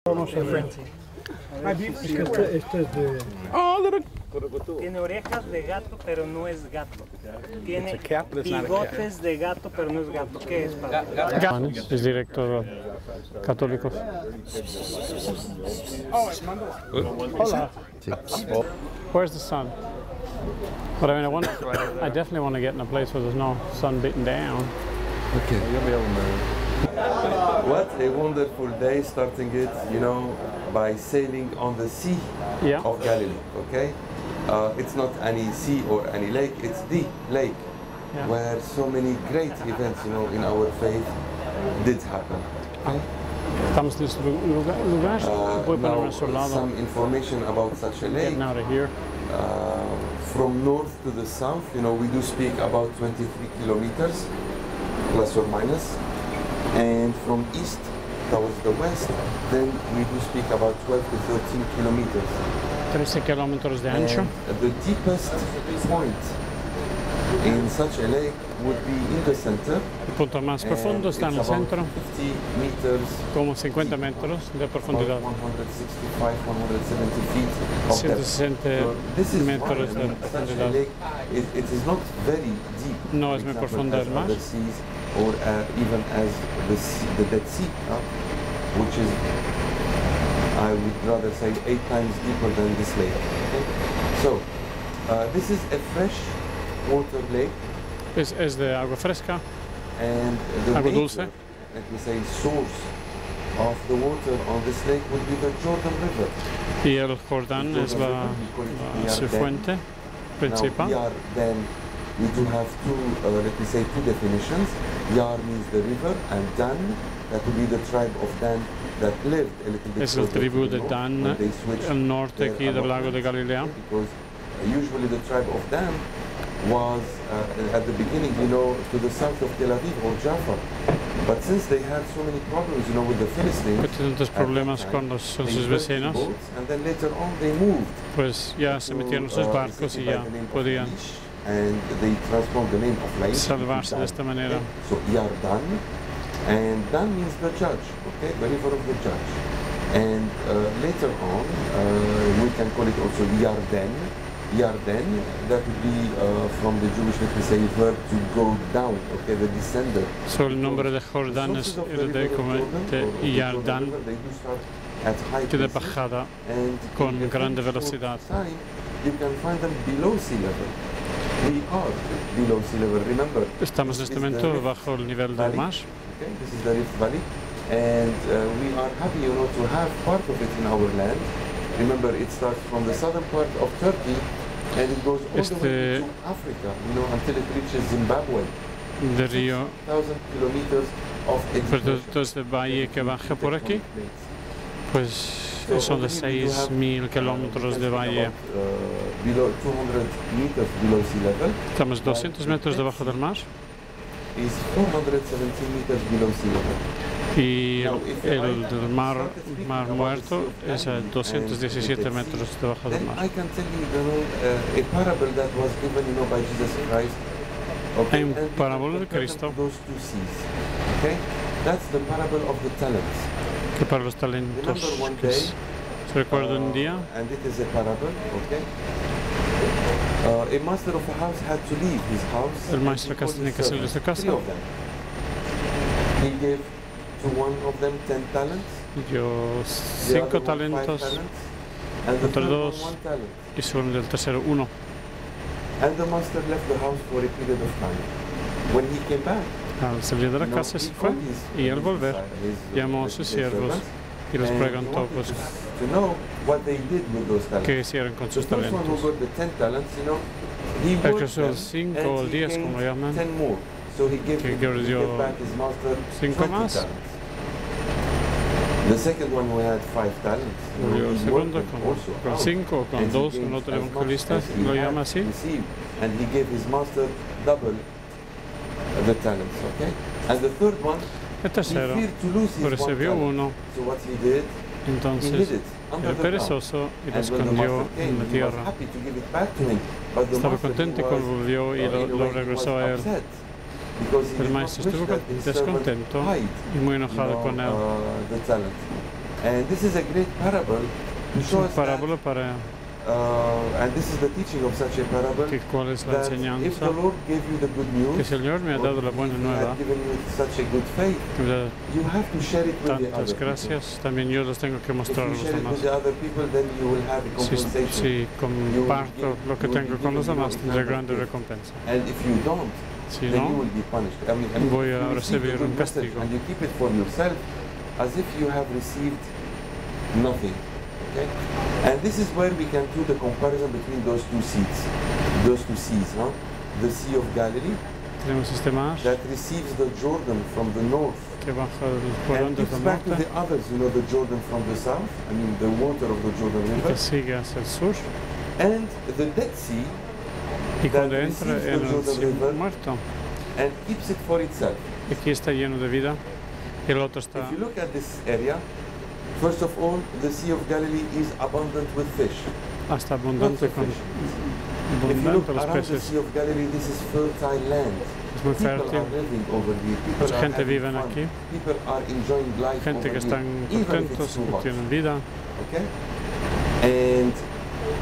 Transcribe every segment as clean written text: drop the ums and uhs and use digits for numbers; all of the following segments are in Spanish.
Vamos a ver. Este es de... Tiene orejas de gato, pero no es gato. Tiene bigotes de gato, pero no es gato. ¿Qué es, padre? Es director católico. Hola. Where's the sun? But I mean, I definitely want to get in a place where there's no sun beating down. Okay. What a wonderful day, starting it, you know, by sailing on the sea of Galilee, okay? It's not any sea or any lake, it's the lake where so many great events, you know, in our faith did happen. Okay? Estamos nesse lugar, some information about such a lake. Getting out of here. From north to the south, you know, we do speak about 23 kilometers, plus or minus. And from east towards the west, then we do speak about 12 to 13 kilometers. 13 kilómetros de ancho. And the deepest point in such a lake would be in the center. El punto más profundo está en el centro, 50 meters, como 50 metros de profundidad. 165, 170 feet of 160 metros de profundidad. It is not very deep. No es muy profunda el mar. Or even as the Dead Sea, which is, I would rather say, 8 times deeper than this lake. Okay? So, this is a fresh water lake. Es de agua fresca, and the agua major, dulce. let me say, source of the water on this lake would be the Jordan River. Y el Jordán es su fuente principal. Now, then we do have let me say, two definitions. Yar means the river, and Dan, that would be the tribe of Dan that lived a little bit. Es la tribu de Dan, el norte aquí del lago de Galilea. Because usually the tribe of Dan was at the beginning, you know, to the south of Tel Aviv or Jaffa. But since they had so many problems, you know, with the Philistines, tantos problemas con sus vecinos, and then later on they moved. Pues ya se metieron sus barcos y ya podían and they transformed the name of Laish salvarse de esta manera. So Yardan, and Dan means the judge, okay, the river of the judge. And later on, we can call it also Yarden. Yarden, that would be from the Jewish, let me say, verb to go down, okay, the descender. So el nombre de Jordán es de Yardan, que de bajada con grande velocidad. You can find them below sea level. We are below sea level, remember. Estamos en este momento bajo el nivel del mar. Okay, this is the Rift Valley, and we are happy, you know, to have part of it in our land. Remember, it starts from the southern part of Turkey, and it goes all the way to Africa, you know, until it reaches Zimbabwe. De río, 6,000 kilometers of productos de valle que baja por aquí, pues son de 6.000 kilómetros de valle. Below 200 meters below sea level. Estamos 200 metros debajo del mar. Is 417 meters below sea level. Y el mar muerto es a 217 metros debajo del mar. I can tell you, a parable that was given, you know, by Jesus Christ. Hay un parábola de Cristo. Those two seas. Okay, that's the parable of the talents. Que para los talentos, se recuerda un día, and it is a parable, okay? A master of a house had to leave his house. El maestro de casa tenía que salir de su casa. He gave to one of them 10 talents. Dio 5 talentos, otros 2 y solo del tercero 1. And the master left the house for a period of time. When he came back, al salir de la casa se fue y al volver llamó a sus siervos y les preguntó pues, qué hicieron con sus talentos. El que usó 5 o 10, como llaman, que dio 5 más. El segundo con 5 o con 2, un otro evangelista lo llama así. And he gave his master double the talents, okay? And the third one, el tercero recibió 1, entonces el perezoso y lo escondió en la tierra. Estaba contento y cuando volvió y lo regresó a él. El maestro estuvo descontento y muy enojado con él, And this is a great parable to show us that, and this is the teaching of such a parable, that if the Lord gave you the good news, que si el Señor me ha dado la buena nueva, given you such a good faith, you have to share it with the other gracias, también yo los tengo que mostrar a los demás. Si comparto lo que tengo con los demás, tendré grande recompensa. And if you don't, si then no, you will be punished. I mean, voy a recibir un castigo. And you keep it for yourself, as if you have received nothing. Okay? And this is where we can do the comparison between those two seas, huh? The Sea of Galilee, that receives the Jordan from the north, and gives back to the others, you know, the Jordan from the south, I mean the water of the Jordan River, and the Dead Sea, that receives the Jordan River and keeps it for itself. If you look at this area, first of all, the Sea of Galilee is abundant with fish. Hasta abundante con If you look around the Sea of Galilee, this is fertile land. Es muy People fértil. are living over here. People Mucha are gente having vive fun. aquí. People are enjoying life Gente que over están here, even if it's contentos, too hot. tienen vida. Okay? And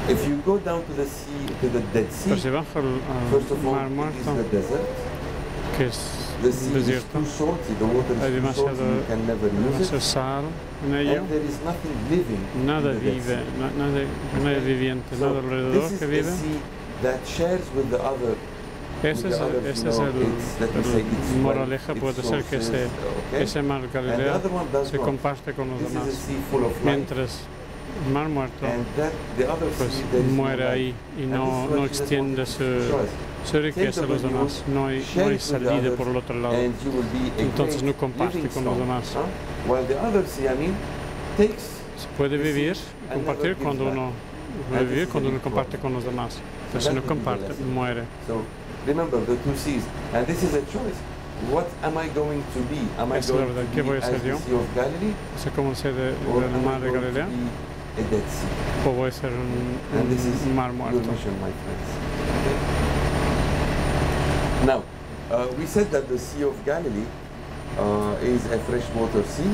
if you go down to the sea, to the Dead Sea, Pero si bajo first of al all, Mar it is Muerto, the desert. que es The sea is desierto, too salty, the water hay is too salty, you can never use demasiado it. sal en ello, And there is nothing living nada in the Dead vive, Sea. nada viviente, So nada alrededor this is que a vive. sea that shares with the other. Ese es el moraleja, puede ser que ese mar Galilea se comparte con los demás, mientras el Mar Muerto pues muere ahí y no extiende su riqueza a los demás, no hay salida por el otro lado, entonces no comparte con los demás. Se puede vivir y compartir cuando uno comparte con los demás, pero si no comparte, muere. Remember the two seas, and this is a choice. What am I going to be? Am I going to be as the Sea of Galilee, or am I going to be a Dead Sea? O voy a ser And this is un mar your muerto. mission, my friends. Okay? Now, we said that the Sea of Galilee is a freshwater sea,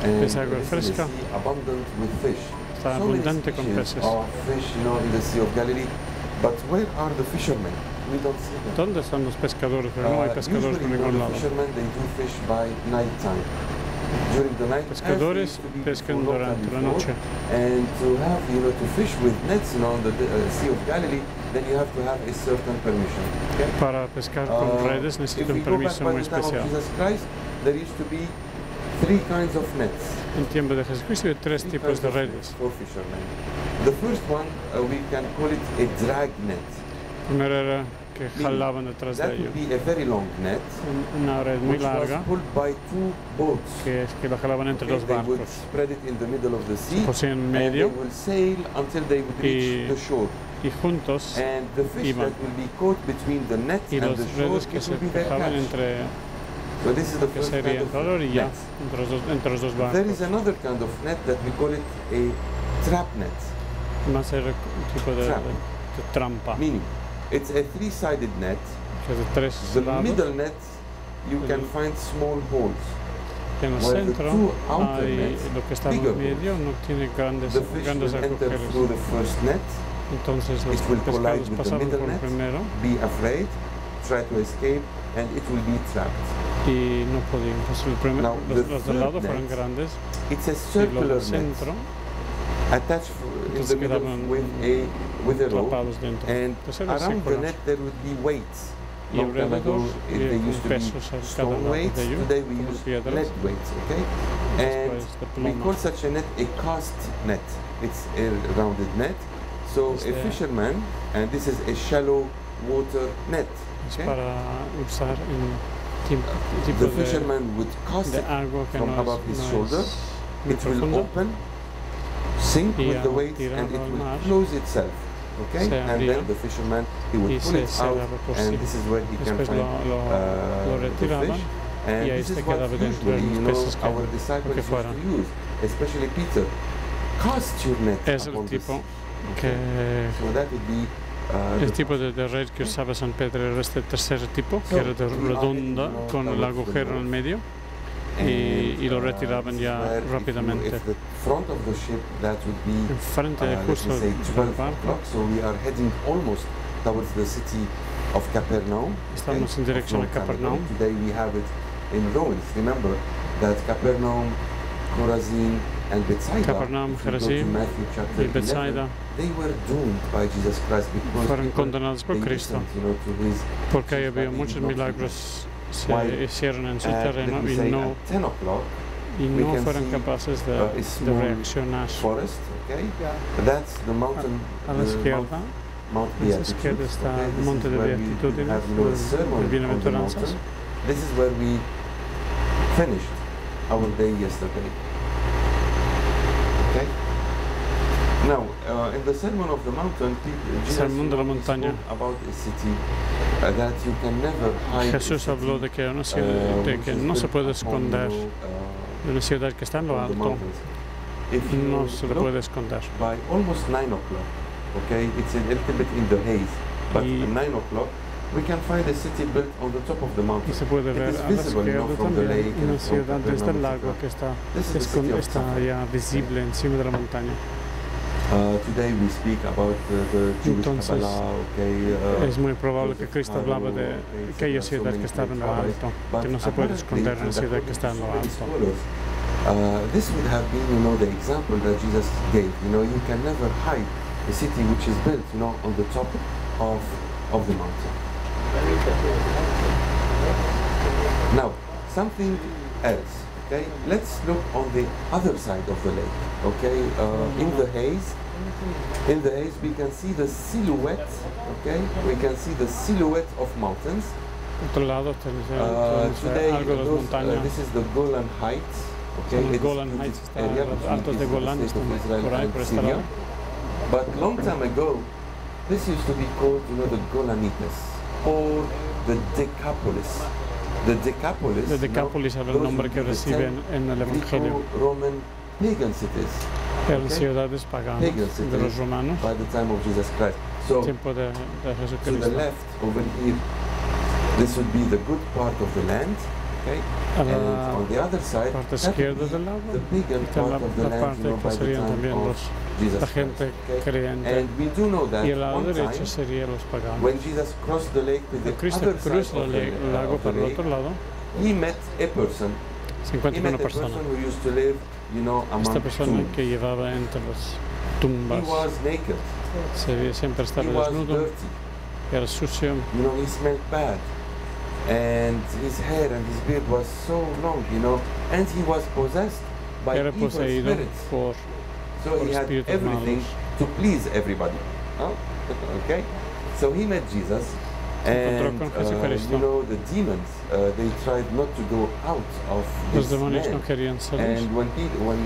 and Es agua this is a fresca. sea abundant with fish. Está So many abundante con species peces. of fish, you know, in the Sea of Galilee. But where are the fishermen? We don't see them. ¿Dónde están los pescadores? Pero no hay pescadores por Usually, ningún the lado. fishermen, they do fish by night time. During the night, Pescadores pescan durante la noche. And to have, you know, to fish with nets, you know, on the Sea of Galilee, then you have to have a certain permission. Okay? Para pescar con redes necesita un permiso muy especial. Jesus Christ, there used to be 3 kinds of nets. En tiempo de Jesucristo hay 3 Three tipos kinds de of redes. nets for fishermen. The first one, we can call it a drag net. Primero era que jalaban detrás de That ellos. would be a very long net, Una red muy which was larga pulled by 2 boats. que la jalaban entre Okay, dos they would barcos. spread it in the middle of the sea, Poseen en and they medio will sail until they would reach the shore. y juntos And the fish iban. that will be caught between the net Y and los the shore, redes que it se will be their fijaban catch. entre So this is the que first kind sería of entre la orilla, net. entre los dos There is barcos. another kind of net that we call it a trap net, Más era un tipo de trampa, meaning it's a 3-sided net. que es de 3 The lados. middle net, you can find small holes. En el While the centro two outer hay nets, lo que está en bigger medio no tiene grandes The fish will enter agujeros. through the first net, Entonces los it will collide pescados with the pasaban middle por el net, primero be afraid, try to escape, and it will be trapped. y no podían. Entonces Now, los del lado third fueron net, grandes It's a y los circular del net centro attached in Entonces the middle quedaban with a rope, atrapados dentro. and Entonces era around the circular. net there would be weights. Y Long time ago, alrededor they con used to be pesos a cada stone lado weights. de ellos, Today we como use piedras. net weights, okay? And Después de we plomas. call such a net a cast net. It's a rounded net. So a fisherman, and this is a shallow water net. Es Okay? para usar en tipo The fisherman would cast de it agua que from no above his es shoulder. muy It will profunda. open, sink Y with the al weights, and it tirarlo al will mar, close itself. Okay? se And abría then the fisherman, he would y pull se it out, cerraba por sí. and this is where he can Después find lo the retiraban fish. And y ahí this se is what quedaba dentro de usually, los you know, peces our que disciples used fueran. to use, especially Peter. Cast your net Es el upon the tipo sea. que So that would be el the tipo de red que usaba San Pedro era este tercer tipo, que era de redonda con el agujero en el medio. y lo retiraban ya rápidamente. Enfrente justo del barco. Estamos en dirección a Capernaum. Today we have it in ruins. Remember that Capernaum, Chorazin, and Bethsaida, Capernaum, Chorazin y Bethsaida fueron condenados por Cristo porque había muchos milagros se hicieron en su terreno y no fueron capaces de reaccionar. A la izquierda está el monte de beatitudes, de bienaventuranzas. This is where we finished our day yesterday. Okay? Now, in the Sermon of the Mountain, Jesus spoke about a city that you can never hide. Jesús habló de que no se puede esconder, una ciudad que está en lo alto, no se le puede esconder. By almost 9 o'clock, okay, it's a little bit in the haze, but at 9 o'clock, we can find a city built on the top of the mountain. Y se puede ver a la izquierda también una ciudad desde el lago que está ya visible encima de la montaña. Today we speak about the Jewish Kabbalah, es muy probable que Cristo hablaba de aquella ciudad que estaba en lo alto, que no se puede esconder en una ciudad que está en lo alto. This would have been, the example that Jesus gave. You can never hide a city which is built, on the top of the mountain. Now, something else. Okay, let's look on the other side of the lake. Okay, in the haze, we can see the silhouette. Okay, we can see the silhouette of mountains. Today, this is the Golan Heights. Okay, los Golan Heights, los altos de Golán están por ahí, por este lado. But long time ago, this used to be called, the Golanites or the Decapolis. The Decapolis era el nombre que reciben en el Evangelio. Roman pagan cities. Eran ciudades paganas de los romanos. By the time of Jesus Christ. So, tiempo de Jesucristo. To the left over here, this would be the good part of the land. Okay? And on the other side, parte izquierda del lago, the pagan part of the land, by the time of Jesus la gente creyente. And we do know that y el lado derecho sería los paganos. When Jesus crossed the lake to the Cristo other side cruzó el lago por el otro lado. He met a person. Una persona. Who used to live, among esta persona tombs. que llevaba entre las tumbas. He was naked. Siempre estaba desnudo. Era sucio. He smelled bad. And his hair and his beard was so long, and he was possessed by evil spirits. So he had everything to please everybody. Okay? So he met Jesus, and the demons, they tried not to go out of this man. And when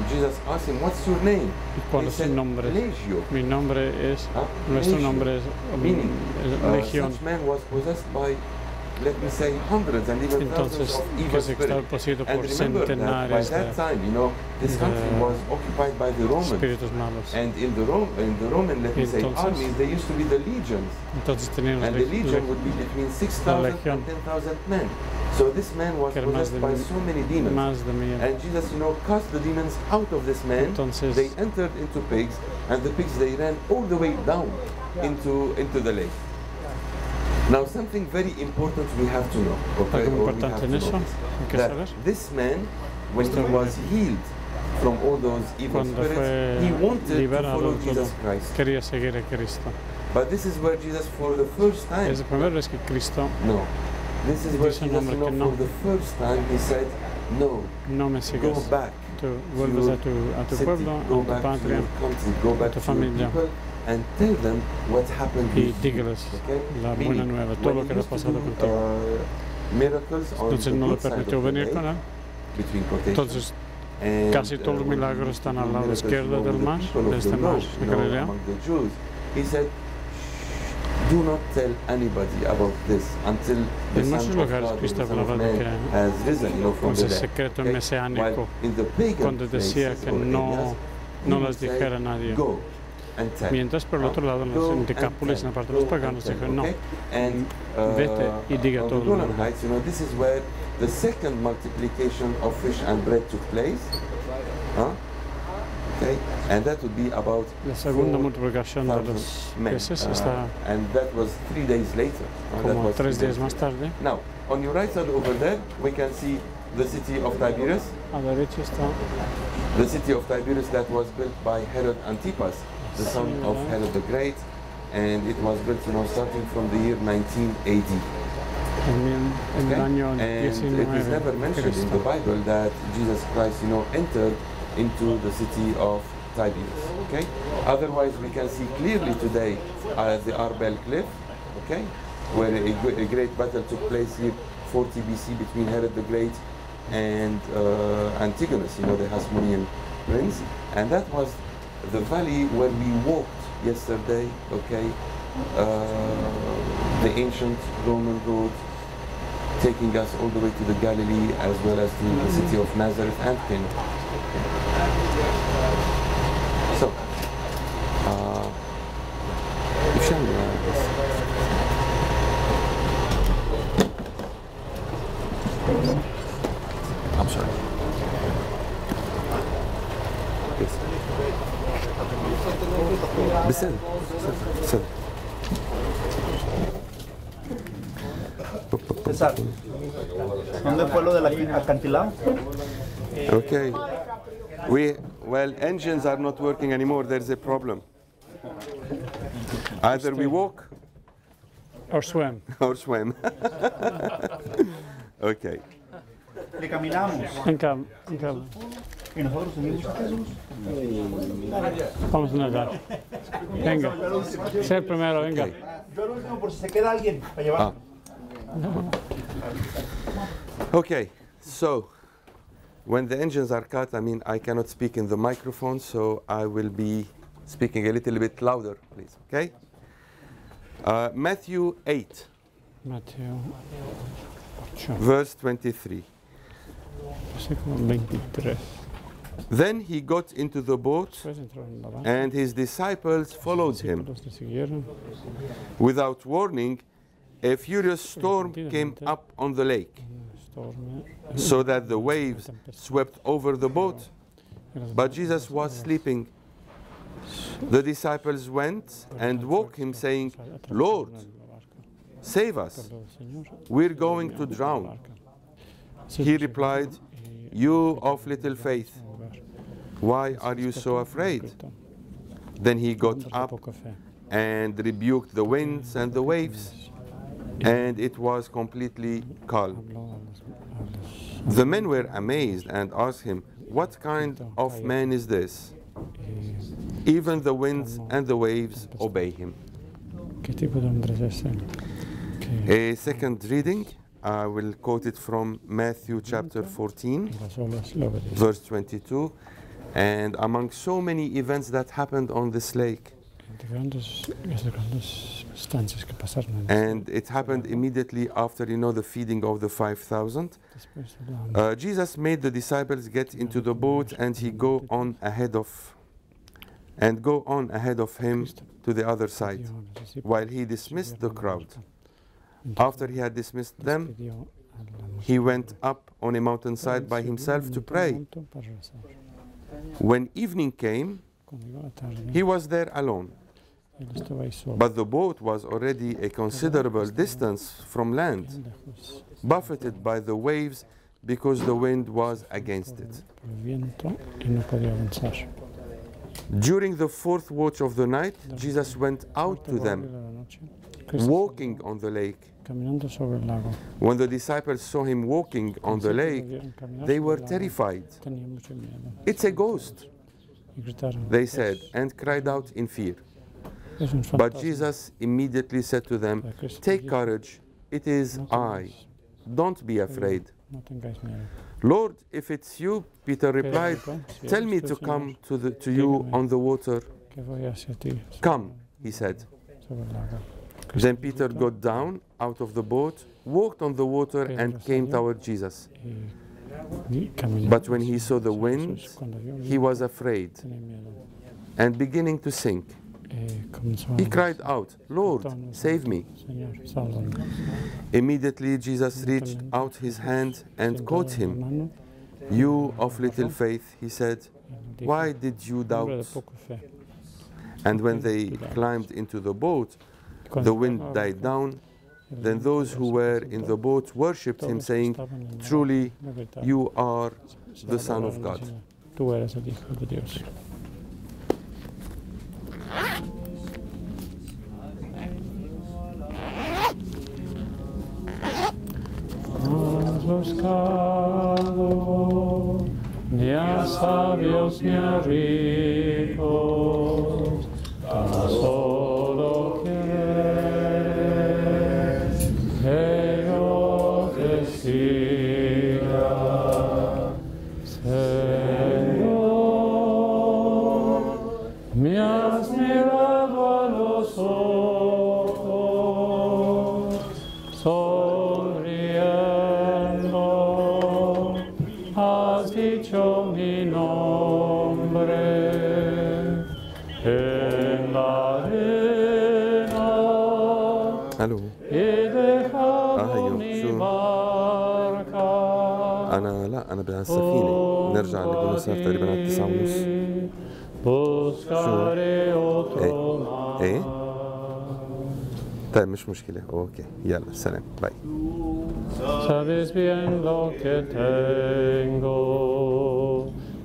Jesus asked him, "What's your name?" He said, "Legio." Mi nombre es, nuestro nombre es Legión. Such man was possessed by, let me say, hundreds and even thousands of evil spirits. And remember that by that time, this country was occupied by the Romans. And in the Roman, let me say, armies, there used to be the legions. And the legion would be between 6,000 and 10,000 men. So this man was possessed by so many demons. And Jesus, cast the demons out of this man. They entered into pigs, and the pigs, they ran all the way down into the lake. Now, something very important we have to know, okay, or we have to know that this man, when he was healed from all those evil spirits, he wanted to follow Jesus Christ. Quería seguir a Cristo. But this is where Jesus, for the first time, es la primera vez que Cristo, no, this is where Jesus, for the first time, he said, no, me sigas. Go back vuelves a tu pueblo, a tu patria, a tu familia. And tell them what happened y dígales la buena nueva, todo lo que ha pasado contigo. Entonces no le permitió venir con él. Entonces casi todos los milagros están al lado izquierdo del mar, de este mar de Galilea. Do not tell anybody about this until the Son of God, the Son of Man, has risen, from the dead. Secreto mesiánico, in the pagan cuando decía que no las dijera a nadie. Go. Mientras por el otro lado, en los Decápolis, en la parte de los paganos, dijo, no, vete y diga a todo el mundo. This is where the second multiplication of fish and bread took place. Okay, and that would be about la segunda multiplicación de los peces está and that was 3 days later. Como 3 días más tarde. Now, on your right side over there, we can see the city of Tiberiades. A la derecha está the city of Tiberiades that was built by Herod Antipas, the son of Herod the Great, and it was built, starting from the year 19 AD. Okay? And it is never mentioned in the Bible that Jesus Christ, entered into the city of Tiberiades. Okay. Otherwise, we can see clearly today the Arbel Cliff, okay, where a great battle took place here, 40 BC, between Herod the Great and Antigonus, the Hasmonean prince, and that was the valley where we walked yesterday. Okay, the ancient Roman road taking us all the way to the Galilee as well as to the city of Nazareth and Cana. So, I'm sorry. Yes. Listen. César, ¿dónde fue lo del acantilado? Okay. Well, engines are not working anymore. There's a problem. Either we walk or swim. Or swim. Okay. Le caminamos. En calma. ¿Y nosotros seguimos a Jesús? Vamos a nadar. Venga. Sé el primero, venga. Okay. Yo el último por si se queda alguien para llevar. Okay, so when the engines are cut, I cannot speak in the microphone, so I will be speaking a little bit louder, please, okay? Matthew 8, verse 23. Then he got into the boat, and his disciples followed him. Without warning, a furious storm came up on the lake, so that the waves swept over the boat, but Jesus was sleeping. The disciples went and woke him, saying, "Lord, save us, we're going to drown." He replied, "You of little faith, why are you so afraid?" Then he got up and rebuked the winds and the waves, and it was completely calm. The men were amazed and asked him, "What kind of man is this? Even the winds and the waves obey him." A second reading, I will quote it from Matthew chapter 14, verse 22. And among so many events that happened on this lake, and it happened immediately after, the feeding of the 5,000. Jesus made the disciples get into the boat, and he go on ahead of him to the other side, while he dismissed the crowd. After he had dismissed them, he went up on a mountainside by himself to pray. When evening came, he was there alone. But the boat was already a considerable distance from land, buffeted by the waves because the wind was against it. During the fourth watch of the night, Jesus went out to them, walking on the lake. When the disciples saw him walking on the lake, they were terrified. "It's a ghost," they said, and cried out in fear. But Jesus immediately said to them, "Take courage, it is I. Don't be afraid." "Lord, if it's you," Peter replied, "tell me to come to you on the water." "Come," he said. Then Peter got down out of the boat, walked on the water, and came toward Jesus. But when he saw the wind, he was afraid, and beginning to sink. He cried out, "Lord, save me." Señor, sálvame. Immediately Jesus reached out his hand and caught him. "You of little faith," he said, "why did you Hombre de doubt?" poca fe. And when they climbed into the boat, the wind died down. Then those who were in the boat worshipped him, saying, "Truly, you are the Son of God." Tú eres el Hijo de Dios. Has buscado ni a sabios ni a ricos, tan solo quieres que yo te siga, Señor. Me has mirado a los ojos, sonriendo, has dicho mi nombre en la arena. ألو. He dejado أيوه، mi شو؟ barca. أنا بالسفينة. نرجع نقول صار تقريبا على 9:30. Buscaré otro mar. إيه؟ طيب مش مشكلة. أوكي، يلا سلام، باي. Sabes bien lo que tengo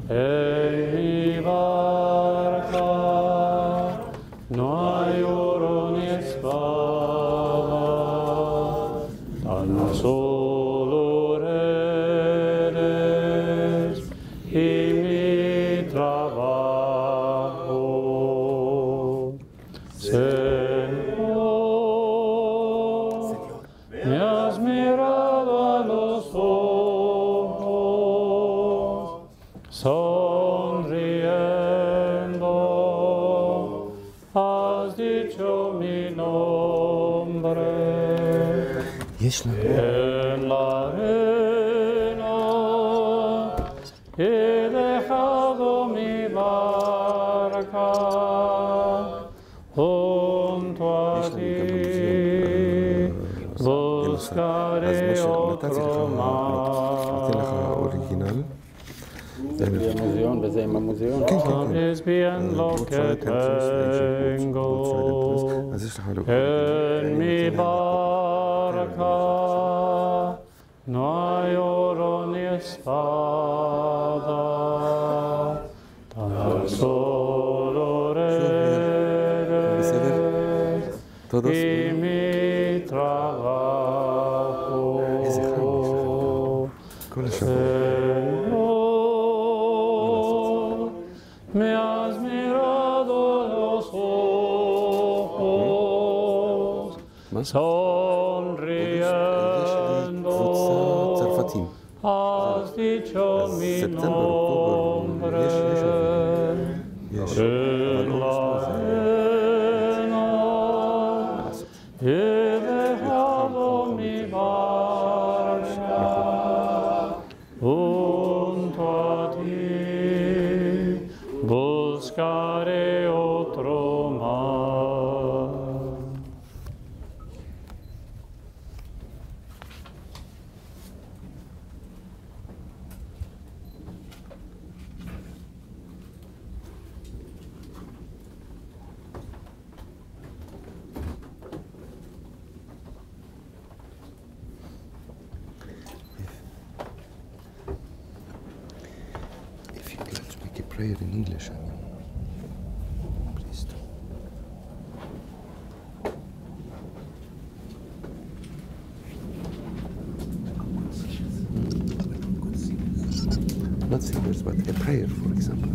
en mi barca. No hay oro ni espada, tan solo eres y mi trabajo. Señor, me has mirado a los ojos, sonriendo, has dicho mi nombre. En la arena he dejado mi barca junto a ti. Buscaré otro mar. Sabes bien lo que tengo en mi barca. No hay oro ni espada, tan solo eres y mi trabajo. Señor, me has mirado a los ojos, sonriendo, has dicho mi nombre. En la arena he dejado mi barca junto a ti, buscaré otro mar. If you'd like to make a prayer in English, please do. Not singers, but a prayer, for example.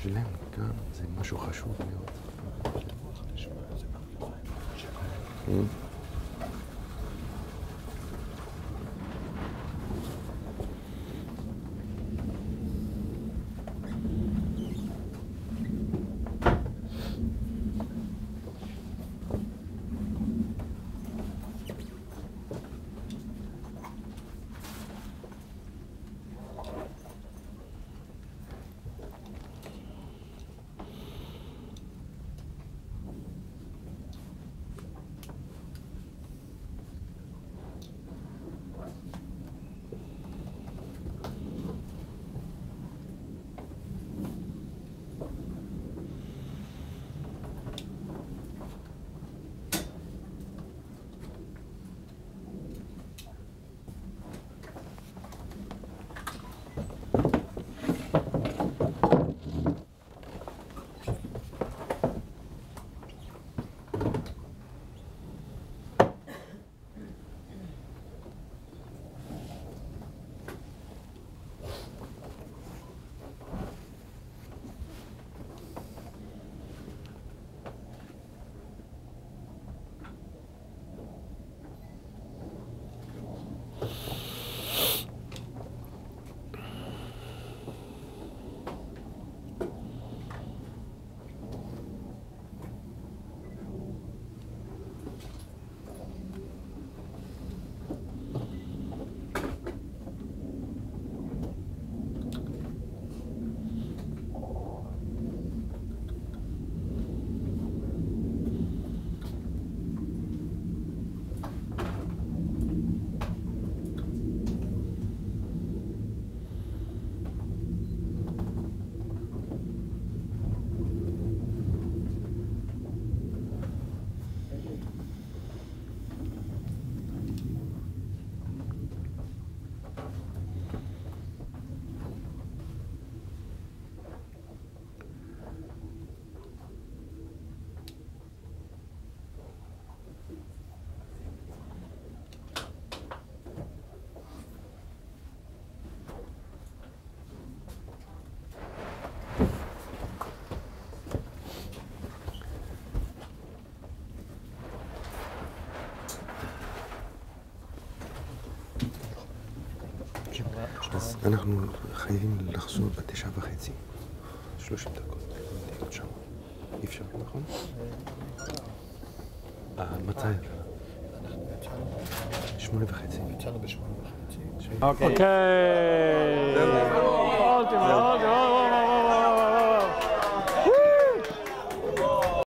בשבילם גם זה משהו חשוב מאוד. אז אנחנו חייבים לחזור ב9:30. 30 דקות. להיות שם. אי אפשר, נכון? מתי? 8:30. יצאנו ב8:30. אוקיי.